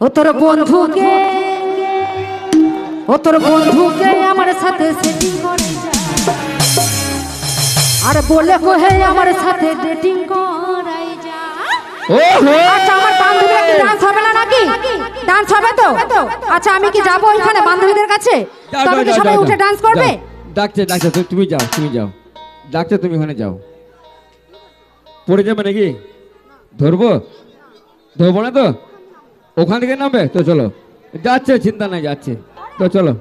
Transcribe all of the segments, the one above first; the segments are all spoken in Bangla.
ও তোর বন্ধুকে আমার সাথে সেটিং করে আর বলে কোহে আমার সাথে ডেটিং করাই যা। আচ্ছা আমার বান্ধবীরা কি ডান্স হবে না নাকি? ডান্স হবে তো? আচ্ছা আমি কি যাবো ওইখানে বান্ধবীদের কাছে? তবে কি সবাই উঠে ডান্স করবে? ডাকছে তুমি যাও ডাকছে তুমি ওখানে যাও। পড়ে যাবে নাকি? ধরবো না তো? ওখান থেকে নামবে তো? চলো যাচ্ছে, চিন্তা নাই, যাচ্ছে তো চলো।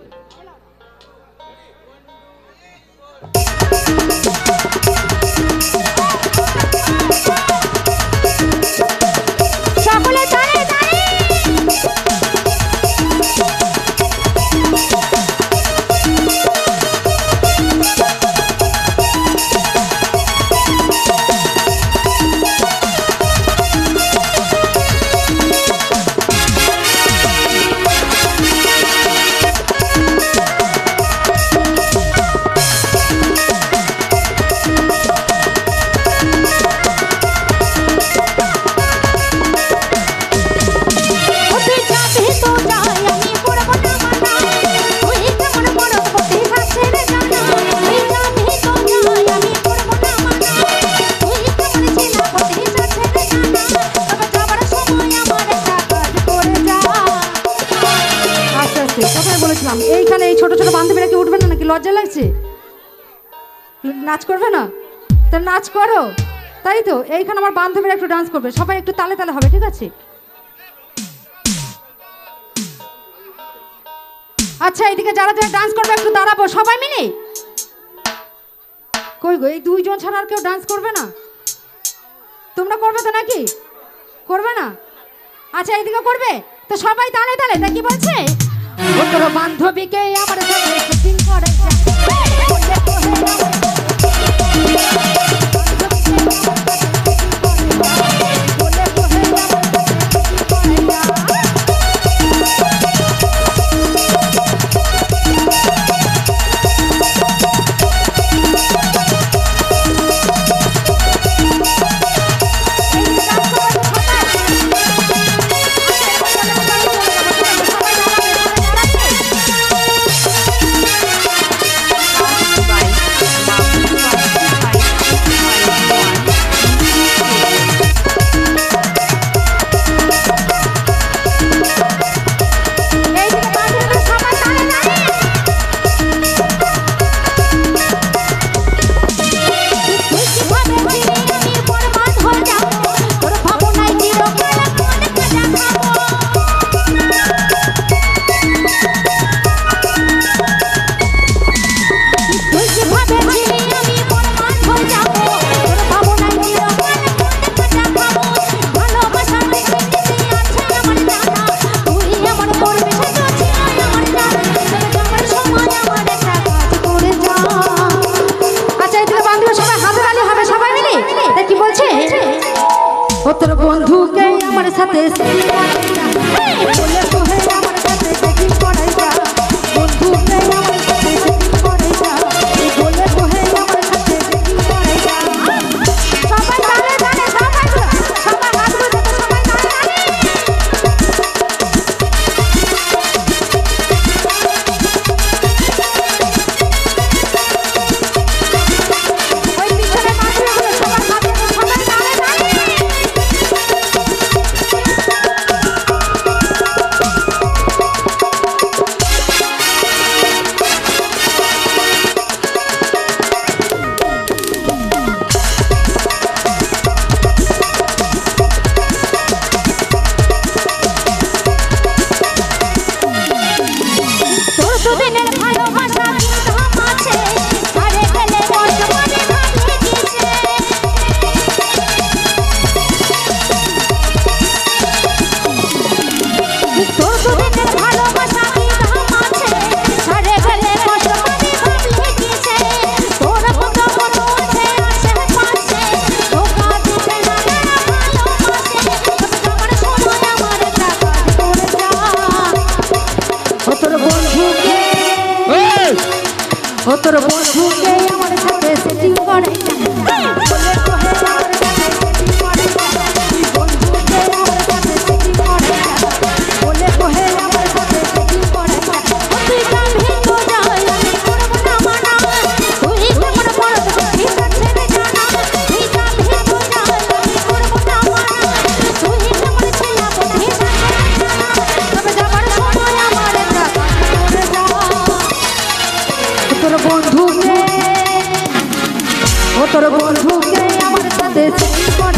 এইখানে এই ছোট ছোট বান্ধবীরা কি উঠবে না নাকি? লজ্জা লাগছে? নাচ করবে না? তা নাচ করো, তাই তো। এইখানে আমার বান্ধবীরা একটু ডান্স করবে, সবাই একটু তালে তালে হবে, ঠিক আছে? আচ্ছা এইদিকে যারা যারা ডান্স করবে একটু দাঁড়াবো সবাই মিলে। কই গো, এই দুইজন ছাড়া আর কেউ ডান্স করবে না? তোমরা করবে তো নাকি? করবে না? আচ্ছা এইদিকে করবে তো সবাই তালে তালে। তা কি বলছে? ও তোর বান্ধবীকে আমার সাথে সেটিং করে যা। তোর বন্ধুকে আমার সাথে সেটিং করে যা। বলে কোহে আমার সাথে সেটিং করে যা। বন্ধুকে আমার সাথে সেটিং করে যা। বলে কোহে আমার সাথে সেটিং করে যা। সবাই তালে তালে, সবাই হাত গুলো সবাই তালে তালে। ওই পিছনে বান্ধবীগুলো সবাই হাত গুলো সবাই তালে তালে। ও তোর বন্ধুকে আমার সাথে সেটিং করে যা। বলে কোহে আমার সাথে সেটিং করে যা। বন্ধুকে আমার সাথে সেটিং করে যা। বন্ধুকে আমার সাথে setting করে